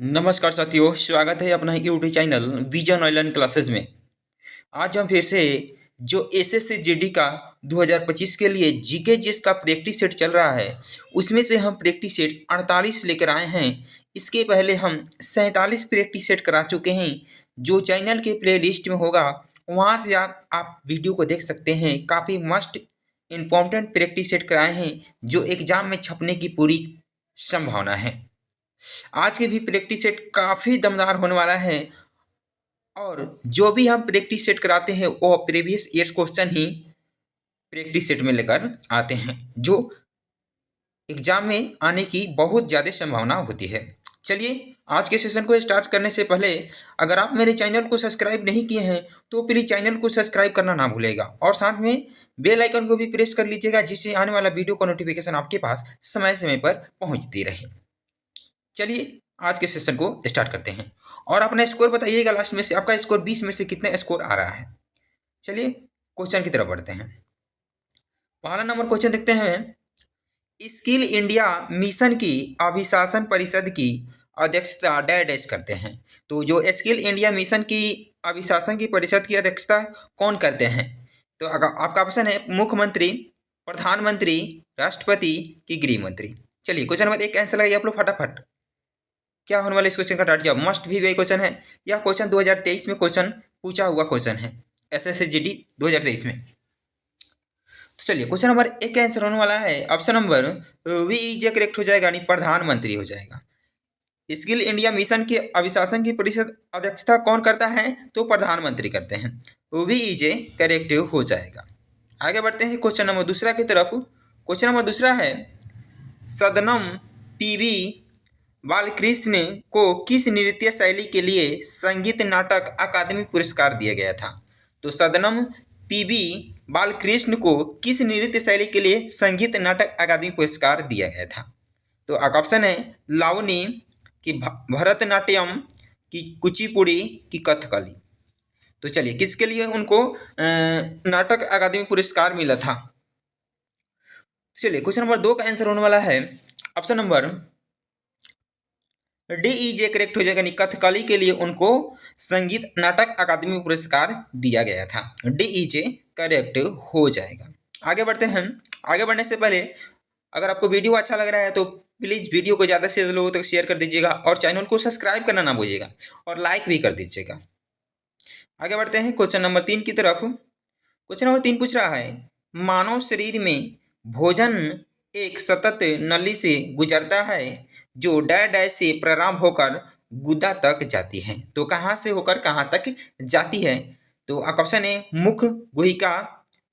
नमस्कार साथियों, स्वागत है अपना YouTube channel vision online classes में। आज हम फिर से जो एसएससी जीडी का 2025 के लिए जीके जिस का प्रैक्टिस सेट चल रहा है, उसमें से हम प्रैक्टिस सेट 48 लेकर आए हैं। इसके पहले हम 47 प्रैक्टिस सेट करा चुके हैं, जो चैनल के प्ले लिस्ट में होगा। वहाँ से आप वीडियो को देख सकते हैं। काफ़ी मस्ट इम्पॉर्टेंट प्रैक्टिस सेट कराए हैं, जो एग्जाम में छपने की पूरी संभावना है। आज के भी प्रैक्टिस सेट काफ़ी दमदार होने वाला है, और जो भी हम प्रैक्टिस सेट कराते हैं वो प्रीवियस ईयर्स क्वेश्चन ही प्रैक्टिस सेट में लेकर आते हैं, जो एग्जाम में आने की बहुत ज़्यादा संभावना होती है। चलिए, आज के सेशन को स्टार्ट करने से पहले अगर आप मेरे चैनल को सब्सक्राइब नहीं किए हैं तो प्लीज़ चैनल को सब्सक्राइब करना ना भूलेगा, और साथ में बेल आइकन को भी प्रेस कर लीजिएगा, जिससे आने वाला वीडियो का नोटिफिकेशन आपके पास समय समय पर पहुंचती रहे। चलिए, आज के सेशन को स्टार्ट करते हैं, और अपना स्कोर बताइएगा। लास्ट में से आपका स्कोर 20 में से कितने स्कोर आ रहा है। चलिए, क्वेश्चन की तरफ बढ़ते हैं। पहला नंबर क्वेश्चन देखते हैं। स्किल इंडिया मिशन की अभिशासन परिषद की अध्यक्षता डैश करते हैं। तो जो स्किल इंडिया मिशन की अभिशासन की परिषद की अध्यक्षता कौन करते हैं? तो आपका ऑप्शन है मुख्यमंत्री, प्रधानमंत्री, राष्ट्रपति की गृह मंत्री। चलिए, क्वेश्चन नंबर 1 आंसर लगाइए आप लोग फटाफट। क्या होने वाला इस क्वेश्चन का टाइट जवाब? मस्ट भी वही क्वेश्चन है। यह क्वेश्चन 2023 में क्वेश्चन पूछा हुआ क्वेश्चन है, एसएससी जीडी 2023 में। तो चलिए, क्वेश्चन नंबर 1 का आंसर होने वाला है ऑप्शन नंबर वी करेक्ट हो जाएगा, यानी प्रधानमंत्री हो जाएगा। स्किल इंडिया मिशन के अभिशासन की परिषद अध्यक्षता कौन करता है? तो प्रधानमंत्री करते हैं। वी करेक्ट हो जाएगा। आगे बढ़ते हैं क्वेश्चन नंबर दूसरा की तरफ। क्वेश्चन नंबर दूसरा है, सदनम पीवी बालकृष्ण को किस नृत्य शैली के लिए संगीत नाटक अकादमी पुरस्कार दिया गया था? तो सदनम पीवी बालकृष्ण को किस नृत्य शैली के लिए संगीत नाटक अकादमी पुरस्कार दिया गया था? तो आपका ऑप्शन है लावनी, की भरतनाट्यम, की कुचिपुड़ी, की कथकली। तो चलिए, किसके लिए उनको नाटक अकादमी पुरस्कार मिला था? चलिए, क्वेश्चन नंबर 2 का आंसर होने वाला है ऑप्शन नंबर डी करेक्ट हो जाएगा, यानी कथकली के लिए उनको संगीत नाटक अकादमी पुरस्कार दिया गया था। डी करेक्ट हो जाएगा। आगे बढ़ते हैं। आगे बढ़ने से पहले अगर आपको वीडियो अच्छा लग रहा है तो प्लीज़ वीडियो को ज़्यादा से ज़्यादा लोगों तक शेयर कर दीजिएगा, और चैनल को सब्सक्राइब करना ना भूलिएगा, और लाइक भी कर दीजिएगा। आगे बढ़ते हैं क्वेश्चन नंबर 3 की तरफ। क्वेश्चन नंबर 3 पूछ रहा है, मानव शरीर में भोजन एक सतत नली से गुजरता है जो डैश से प्रारंभ होकर गुदा तक जाती है। तो कहाँ से होकर कहाँ तक जाती है? तो ऑप्शन है मुख गुहिका,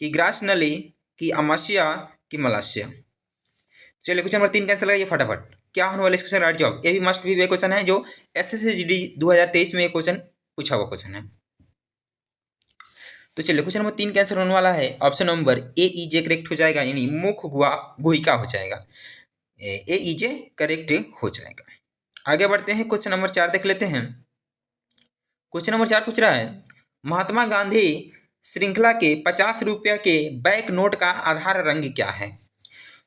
की ग्रास नली, की अमाशय, की मलाशय। चलिए, क्वेश्चन नंबर 3 कैंसिल लगाइए फटाफट। क्या होने वाला इस क्वेश्चन राइट जवाब? ये भी मस्ट भी वे क्वेश्चन है, जो एसएससी जीडी 2023 में क्वेश्चन पूछा हुआ क्वेश्चन है। तो चलिए, क्वेश्चन नंबर 3 का आंसर होने वाला है ऑप्शन नंबर ए करेक्ट हो जाएगा, यानी मुख गुहिका हो जाएगा। ए करेक्ट हो जाएगा। आगे बढ़ते हैं, क्वेश्चन नंबर 4 देख लेते हैं। क्वेश्चन नंबर 4 पूछ रहा है, महात्मा गांधी श्रृंखला के 50 रुपया के बैंक नोट का आधार रंग क्या है?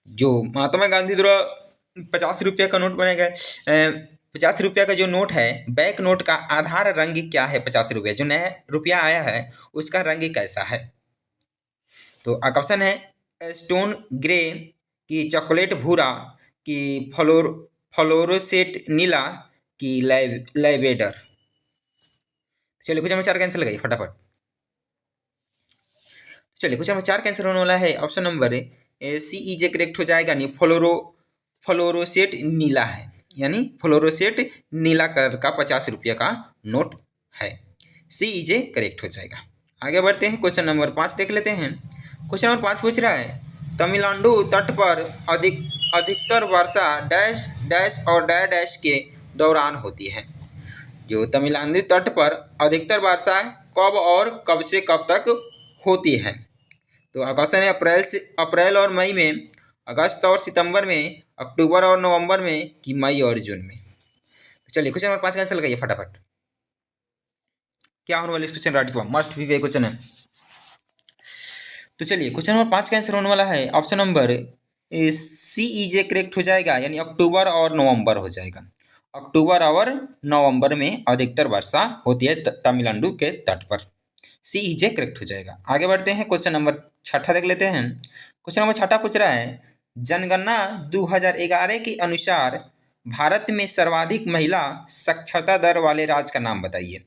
जो महात्मा गांधी द्वारा 50 रुपया का नोट बनाया गया, 50 रुपया का जो नोट है, बैंक नोट का आधार रंग क्या है? 50 रुपया जो नया रुपया आया है उसका रंग कैसा है? तो ऑप्शन है स्टोन ग्रे, की चॉकलेट भूरा, की फ्लोरोसेट नीला, की लैवेंडर। चलिए, क्वेश्चन नंबर 4 कैंसिल लगाइए फटाफट। चलिए, क्वेश्चन नंबर 4 कैंसिल होने वाला है ऑप्शन नंबर सी करेक्ट हो जाएगा, यानी फ्लोरोसेट नीला है, यानी फ्लोरोसेट नीला कलर का 50 रुपया का नोट है। सी करेक्ट हो जाएगा। आगे बढ़ते हैं, क्वेश्चन नंबर 5 देख लेते हैं। क्वेश्चन नंबर 5 पूछ रहा है, तमिलनाडु तट पर अधिकतर वर्षा डैश डैश और डैश के दौरान होती है। जो तमिलनाडु तट पर अधिकतर वर्षा कब और कब से कब तक होती है? तो ऑप्शन है अप्रैल और मई में, अगस्त और सितंबर में, अक्टूबर और नवंबर में, कि मई और जून में। तो चलिए, क्वेश्चन नंबर 5 का आंसर लगाइए फटाफट। क्या होने वाला इस क्वेश्चन राइट जवाब? मस्ट भी क्वेश्चन है। तो चलिए, क्वेश्चन नंबर 5 का आंसर होने वाला है ऑप्शन नंबर सी करेक्ट हो जाएगा, यानी अक्टूबर और नवंबर हो जाएगा। अक्टूबर और नवंबर में अधिकतर वर्षा होती है तमिलनाडु के तट पर। CEJ करेक्ट हो जाएगा। आगे बढ़ते हैं, क्वेश्चन नंबर 6 देख लेते हैं। क्वेश्चन नंबर 6 पूछ रहा है, जनगणना 2011 के अनुसार भारत में सर्वाधिक महिला साक्षरता दर वाले राज्य का नाम बताइए।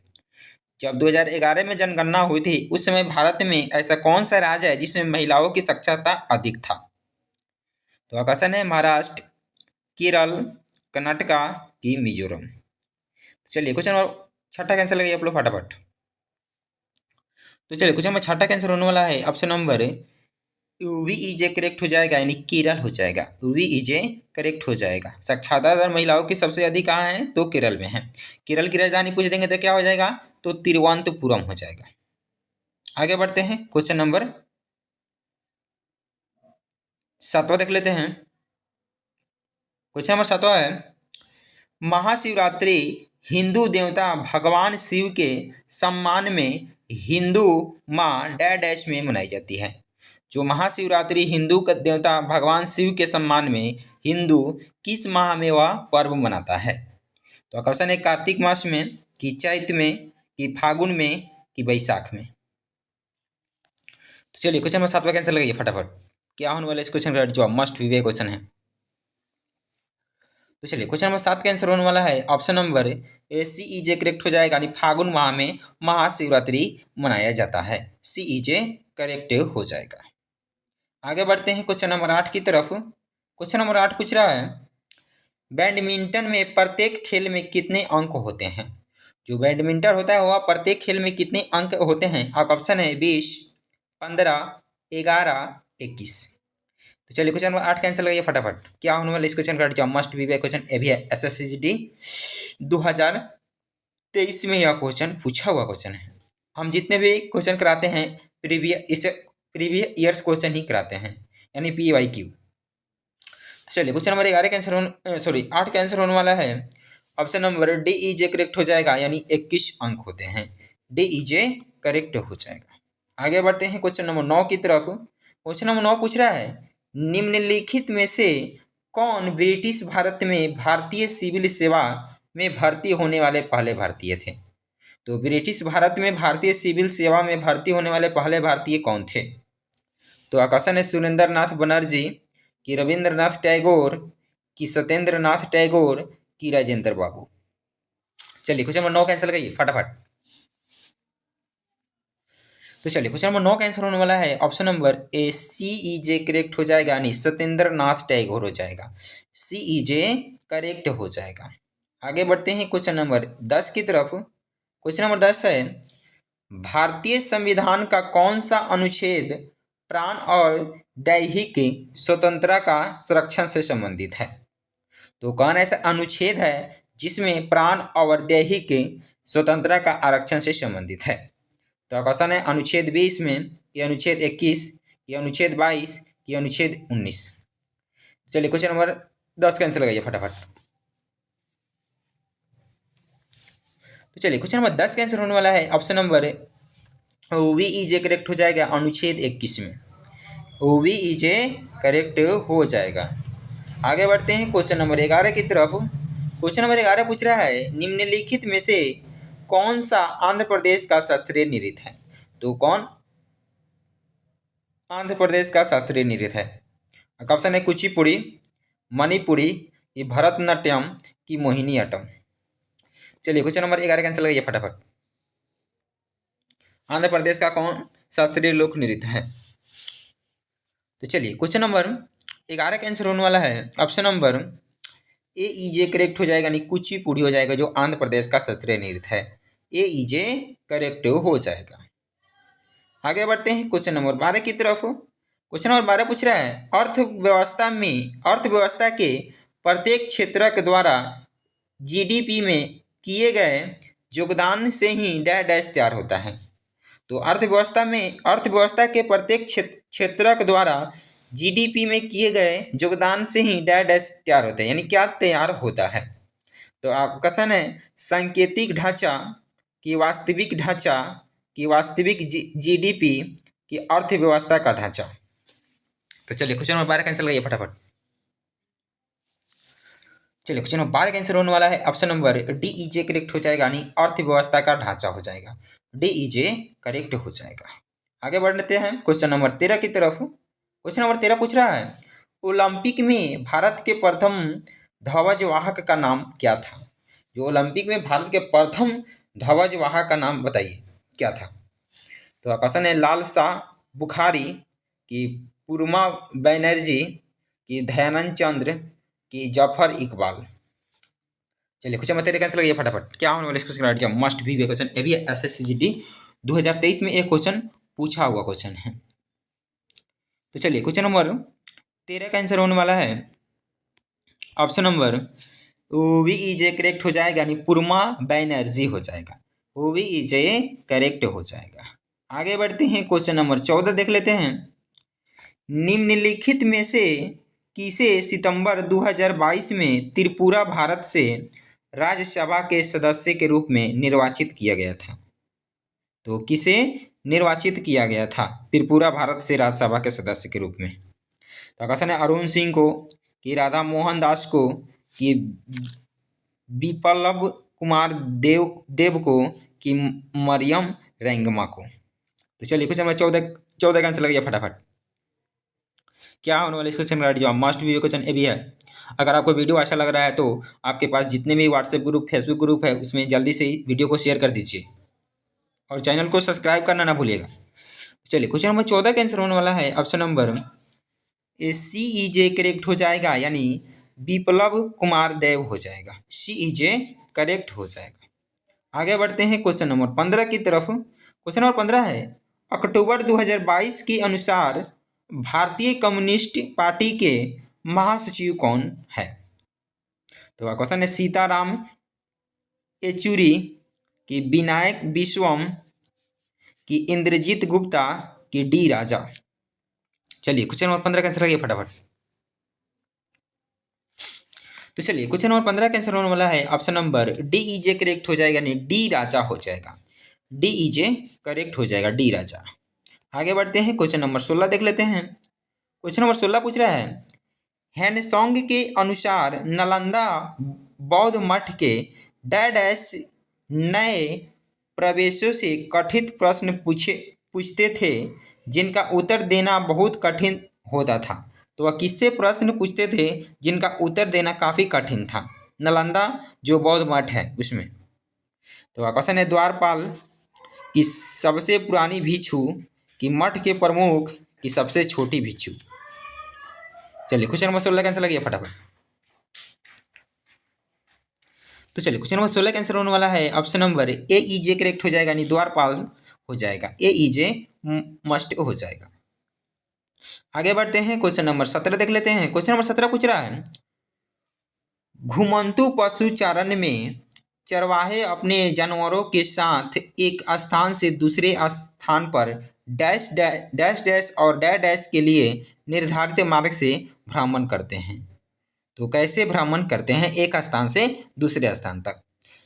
जब 2011 में जनगणना हुई थी उस समय भारत में ऐसा कौन सा राज्य है जिसमें महिलाओं की साक्षरता अधिक था? तो ऑप्शन है महाराष्ट्र, केरल, कर्नाटका की मिजोरम। चलिए क्वेश्चन नंबर 6 कैंसिल लगाइए आप लोग फटाफट। तो चलिए क्वेश्चन नंबर 6 कैंसिल होने वाला है। ऑप्शन नंबर VEJ करेक्ट हो जाएगा, यानी केरल हो जाएगा। VEJ करेक्ट हो जाएगा। साक्षरता दर महिलाओं की सबसे अधिक कहाँ है? तो केरल में है। केरल की राजधानी पूछ देंगे तो क्या हो जाएगा? तो तिरुवनंतपुरम हो जाएगा। आगे बढ़ते हैं, क्वेश्चन नंबर 7 देख लेते हैं। क्वेश्चन नंबर 7 है, महाशिवरात्रि हिंदू देवता भगवान शिव के सम्मान में हिंदू माँ डैश में मनाई जाती है। जो महाशिवरात्रि हिंदू का देवता भगवान शिव के सम्मान में हिंदू किस माह में वह पर्व मनाता है? तो क्वेश्चन है, कार्तिक मास में, कि चैत में, कि फागुन में, कि बैसाख में। तो चलिए क्वेश्चन नंबर 7 कैंसिल लगाइए फटाफट। क्या होने वाला इस क्वेश्चन का जवाब? मस्ट बी वे क्वेश्चन है। तो चलिए क्वेश्चन नंबर 7 का आंसर होने वाला है ऑप्शन नंबर CEJ करेक्ट हो जाएगा, यानी फागुन माह में महाशिवरात्रि मनाया जाता है। CEJ करेक्ट हो जाएगा। आगे बढ़ते हैं क्वेश्चन नंबर 8 की तरफ। क्वेश्चन नंबर 8 पूछ रहा है, बैडमिंटन में प्रत्येक खेल में कितने अंक होते हैं? जो बैडमिंटन होता है वह प्रत्येक खेल में कितने अंक होते हैं? ऑप्शन है 20, 15, 11, 21। तो चलिए क्वेश्चन नंबर 8 कैंसिल लगाइए फटाफट। क्या होने वाला इस क्वेश्चन का जवाब? मस्ट बी क्वेश्चन ए भी है। SSCGD 2023 में यह क्वेश्चन पूछा हुआ क्वेश्चन है। हम जितने भी क्वेश्चन कराते हैं प्रीवियस ईयर्स क्वेश्चन ही कराते हैं, यानी PYQ। चलिए क्वेश्चन नंबर 11 कैंसिल 8 कैंसिल होने वाला है। ऑप्शन नंबर DEJ करेक्ट हो जाएगा, यानी 21 अंक होते हैं। DEJ करेक्ट हो जाएगा। आगे बढ़ते हैं क्वेश्चन नंबर 9 की तरफ। क्वेश्चन नंबर 9 पूछ रहा है, निम्नलिखित में से कौन ब्रिटिश भारत में भारतीय सिविल सेवा में भर्ती होने वाले पहले भारतीय थे? तो ब्रिटिश भारत में भारतीय सिविल सेवा में भर्ती होने वाले पहले भारतीय कौन थे? तो ऑप्शन है सुरेंद्र नाथ बनर्जी, कि रविंद्रनाथ टैगोर, कि सत्येंद्र नाथ टैगोर, कि राजेंद्र बाबू। चलिए क्वेश्चन नंबर 9 कैंसिल लगाइए फटाफट। तो चलिए क्वेश्चन नंबर 9 का आंसर होने वाला है ऑप्शन नंबर CEJ करेक्ट हो जाएगा, यानी सत्येंद्र नाथ टैगोर हो जाएगा। CEJ करेक्ट हो जाएगा। आगे बढ़ते हैं क्वेश्चन नंबर 10 की तरफ। क्वेश्चन नंबर 10 है, भारतीय संविधान का कौन सा अनुच्छेद प्राण और दैहिक स्वतंत्रता का संरक्षण से संबंधित है? तो कौन ऐसा अनुच्छेद है जिसमें प्राण और दैहिक स्वतंत्रता का आरक्षण से संबंधित है? तो क्वेश्चन है अनुच्छेद 20 में, कि अनुच्छेद 21, कि अनुच्छेद 22, कि अनुच्छेद 19। चलिए क्वेश्चन नंबर 10 कैंसिल लगाइए फटाफट। तो चलिए क्वेश्चन नंबर 10 कैंसिल होने वाला है ऑप्शन नंबर VEJ करेक्ट हो जाएगा, अनुच्छेद 21 में। VEJ करेक्ट हो जाएगा। आगे बढ़ते हैं क्वेश्चन नंबर 11 की तरफ। क्वेश्चन नंबर 11 पूछ रहा है, निम्नलिखित में से कौन सा आंध्र प्रदेश का शास्त्रीय नृत्य है? तो कौन आंध्र प्रदेश का शास्त्रीय नृत्य है? ऑप्शन है कुचिपुड़ी, मणिपुरी, कि भरतनाट्यम, कि मोहिनीअट्टम। चलिए क्वेश्चन नंबर 11 कैंसिल लगाइए फटाफट। आंध्र प्रदेश का कौन शास्त्रीय लोक नृत्य है? तो चलिए क्वेश्चन नंबर 11 का आंसर होने वाला है ऑप्शन नंबर AEJ करेक्ट हो जाएगा, यानी कुचिपुड़ी हो जाएगा, जो आंध्र प्रदेश का शास्त्रीय नृत्य है। AEJ करेक्ट हो जाएगा। आगे बढ़ते हैं क्वेश्चन नंबर 12 की तरफ। क्वेश्चन नंबर 12 पूछ रहा है, अर्थव्यवस्था के प्रत्येक क्षेत्र के द्वारा GDP में किए गए योगदान से ही डैश तैयार होता है। तो अर्थव्यवस्था के प्रत्येक क्षेत्र के द्वारा GDP में किए गए योगदान से ही डैश तैयार होता है, यानी क्या तैयार होता है? तो आप क्वेश्चन है सांकेतिक ढांचा, कि वास्तविक ढांचा, कि वास्तविक GDP, की अर्थव्यवस्था का ढांचा। तो चलिए क्वेश्चन नंबर 12 कैंसिल करिए फटाफट। चलिए क्वेश्चन नंबर 12 का आंसर होने वाला है ऑप्शन नंबर डी ई जे करेक्ट हो जाएगा, यानी अर्थव्यवस्था का ढांचा हो जाएगा। डी ई जे करेक्ट हो जाएगा। आगे बढ़ लेते हैं क्वेश्चन नंबर 13 की तरफ। क्वेश्चन नंबर 13 पूछ रहा है ओलंपिक में भारत के प्रथम ध्वजवाहक का नाम क्या था। जो ओलंपिक में भारत के प्रथम ध्वजवाहक का नाम बताइए क्या था। तो क्वेश्चन है लाल शाह बुखारी की पुरमा बनर्जी की दयानंद चंद्र की जफर इकबाल। चलिए क्वेश्चन नंबर 13 कैंसिल करिए फटाफट। क्या होने वाला इसको राइट जवाब मस्ट भी क्वेश्चन, ये भी एसएससीजीडी 2023 में एक क्वेश्चन पूछा हुआ क्वेश्चन है। तो चलिए क्वेश्चन नंबर 13 का आंसर होने वाला है ऑप्शन नंबर ओवीईजे करेक्ट हो जाएगा, यानी पुरमा बनर्जी हो जाएगा। ओवीईजे करेक्ट हो जाएगा। आगे बढ़ते हैं क्वेश्चन नंबर 14 देख लेते हैं। निम्नलिखित में से किसे सितंबर 2022 में त्रिपुरा भारत से राज्यसभा के सदस्य के रूप में निर्वाचित किया गया था। तो किसे निर्वाचित किया गया था त्रिपुरा भारत से राज्यसभा के सदस्य के रूप में। तो क्वेश्चन है अरुण सिंह को, कि राधा मोहन दास को, कि बिप्लब कुमार देव को, कि मरियम रैंगमा को। तो चलिए क्वेश्चन नंबर 14 का आंसर लगाइए फटाफट। क्या होने वाला इस क्वेश्चन का जवाब मस्ट भी क्वेश्चन ए भी है। अगर आपको वीडियो अच्छा लग रहा है तो आपके पास जितने भी व्हाट्सएप ग्रुप फेसबुक ग्रुप है उसमें जल्दी से ही वीडियो को शेयर कर दीजिए और चैनल को सब्सक्राइब करना ना भूलिएगा। चलिए क्वेश्चन नंबर 14 का आंसर होने वाला है ऑप्शन नंबर CEJ करेक्ट हो जाएगा, यानी बिप्लब कुमार देव हो जाएगा। CEJ करेक्ट हो जाएगा। आगे बढ़ते हैं क्वेश्चन नंबर 15 की तरफ। क्वेश्चन नंबर 15 है अक्टूबर 2022 के अनुसार भारतीय कम्युनिस्ट पार्टी के महासचिव कौन है। तो क्वेश्चन है सीताराम येचुरी, कि विनायक विश्वम, कि इंद्रजीत गुप्ता, कि डी राजा। चलिए क्वेश्चन नंबर 15 का आंसर लगिए फटाफट। तो चलिए क्वेश्चन नंबर 15 का आंसर होने वाला है ऑप्शन नंबर DEJ करेक्ट हो जाएगा, यानी डी राजा हो जाएगा। DEJ करेक्ट हो जाएगा, डी राजा। आगे बढ़ते हैं क्वेश्चन नंबर 16 देख लेते हैं। क्वेश्चन नंबर 16 पूछ रहा है हैनसोंग के अनुसार नालंदा बौद्ध मठ के डैश नए प्रवेशों से कठिन प्रश्न पूछते थे जिनका उत्तर देना बहुत कठिन होता था। तो वह किससे प्रश्न पूछते थे जिनका उत्तर देना काफ़ी कठिन था। नालंदा जो बौद्ध मठ है उसमें। तो क्वेश्चन है द्वारपाल की सबसे पुरानी भिक्षु, कि मठ के प्रमुख, की सबसे छोटी भिक्षु। चलिए क्वेश्चन नंबर 16 का आंसर लगिए फटाफट। तो चलिए क्वेश्चन नंबर 16 का आंसर होने वाला है ऑप्शन नंबर AEJ करेक्ट हो जाएगा, यानी द्वारपाल हो जाएगा। AEJ मस्ट हो जाएगा। आगे बढ़ते हैं क्वेश्चन नंबर 17 देख लेते हैं। क्वेश्चन नंबर 17 पूछ रहा है घुमंतु पशु चारण में चरवाहे अपने जानवरों के साथ एक स्थान से दूसरे स्थान पर डैश डैश डैश और डैश डैश के लिए निर्धारित मार्ग से भ्रमण करते हैं। तो कैसे भ्रमण करते हैं एक स्थान से दूसरे स्थान तक।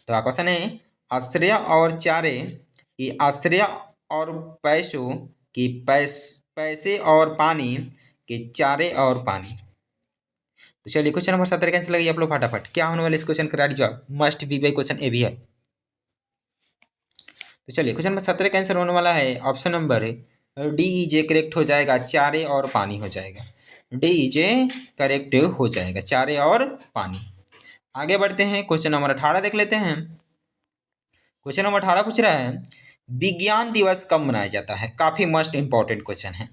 तो क्वेश्चन है आश्रय और चारे, की आश्रय और पैसों, की पैसे और पानी, के चारे और पानी। तो चलिए क्वेश्चन नंबर 17 कैंसिल लगी आप लोग फटाफट। क्या होने वाले इस क्वेश्चन का राइट जवाब मस्ट बी बाई क्वेश्चन ए भी है। तो चलिए क्वेश्चन नंबर 17 का आंसर होने वाला है ऑप्शन नंबर DEJ करेक्ट हो जाएगा, चारे और पानी हो जाएगा। DEJ करेक्ट हो जाएगा, चारे और पानी। आगे बढ़ते हैं क्वेश्चन नंबर 18 देख लेते हैं। क्वेश्चन नंबर 18 पूछ रहा है विज्ञान दिवस कब मनाया जाता है। काफ़ी मस्ट इंपॉर्टेंट क्वेश्चन है।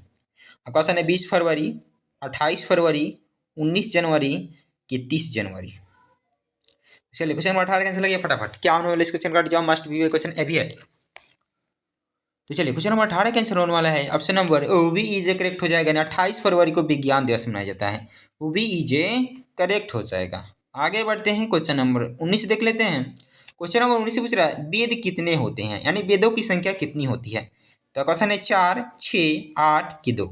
क्वेश्चन है 20 फरवरी, 28 फरवरी, 19 जनवरी, कि 30 जनवरी। चलिए क्वेश्चन नंबर 18 कैंसिल लगिए फटाफट। क्या होने वाला इस क्वेश्चन का जवाब मस्ट बी क्वेश्चन ए भी है। तो चलिए क्वेश्चन नंबर 18 कैंसिल होने वाला है ऑप्शन नंबर OBEJ करेक्ट हो जाएगा, 28 फरवरी को विज्ञान दिवस मनाया जाता है। OBEJ करेक्ट हो जाएगा। आगे बढ़ते हैं क्वेश्चन नंबर 19 देख लेते हैं। क्वेश्चन नंबर 19 पूछ रहा है वेद कितने होते हैं, यानी वेदों की संख्या कितनी होती है। तो क्वेश्चन है 4, 6, 8, कि 2।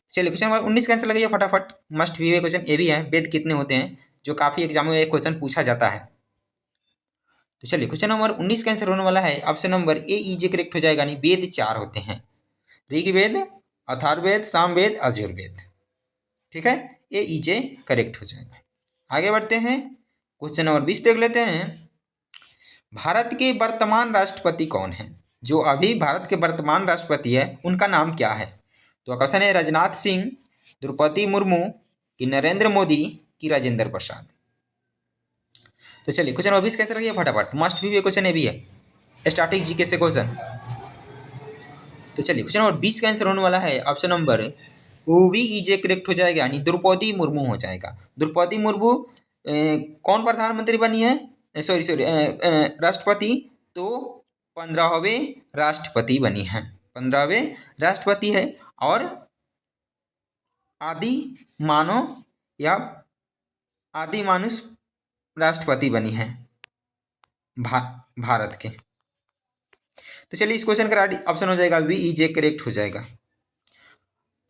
चलिए क्वेश्चन नंबर 19 कैंसिल लगाइए फटाफट। मस्ट भी क्वेश्चन ए भी है, वेद कितने होते हैं, जो काफ़ी एग्जामों में एक क्वेश्चन पूछा जाता है। तो चलिए क्वेश्चन नंबर 19 का आंसर होने वाला है ऑप्शन नंबर AEJ करेक्ट हो जाएगा, यानी वेद 4 होते हैं। ऋग्वेद, अथर्ववेद, सामवेद, यजुर्वेद। ठीक है, AEJ करेक्ट हो जाएगा। आगे बढ़ते हैं, क्वेश्चन नंबर 20 देख लेते हैं। भारत के वर्तमान राष्ट्रपति कौन है? जो अभी भारत के वर्तमान राष्ट्रपति है उनका नाम क्या है? तो क्वेश्चन है राजनाथ सिंह, द्रौपदी मुर्मू, कि नरेंद्र मोदी, कि राजेंद्र प्रसाद। तो चलिए क्वेश्चन नंबर 20 कैसे लगे फटाफट, मस्ट भी क्वेश्चन है भी है, स्टार्टिंग जीके से क्वेश्चन। तो चलिए क्वेश्चन नंबर 20 का आंसर होने वाला है ऑप्शन नंबर वो भी ईजे करेक्ट हो जाएगा, यानी द्रौपदी मुर्मू हो जाएगा। द्रौपदी मुर्मू कौन प्रधानमंत्री बनी है, सॉरी राष्ट्रपति, तो 15वें राष्ट्रपति बनी है, 15वें राष्ट्रपति है। और आदि मानव या आदि मानुष राष्ट्रपति बनी है भारत के। तो चलिए इस क्वेश्चन का राइट ऑप्शन हो जाएगा वी इजे करेक्ट हो जाएगा।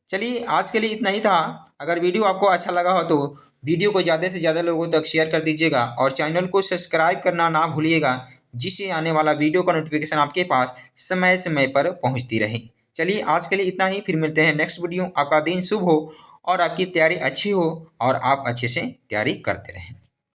चलिए आज के लिए इतना ही था। अगर वीडियो आपको अच्छा लगा हो तो वीडियो को ज़्यादा से ज़्यादा लोगों तक शेयर कर दीजिएगा और चैनल को सब्सक्राइब करना ना भूलिएगा, जिससे आने वाला वीडियो का नोटिफिकेशन आपके पास समय समय पर पहुंचती रहे। चलिए आज के लिए इतना ही, फिर मिलते हैं नेक्स्ट वीडियो। आपका दिन शुभ हो और आपकी तैयारी अच्छी हो और आप अच्छे से तैयारी करते रहें।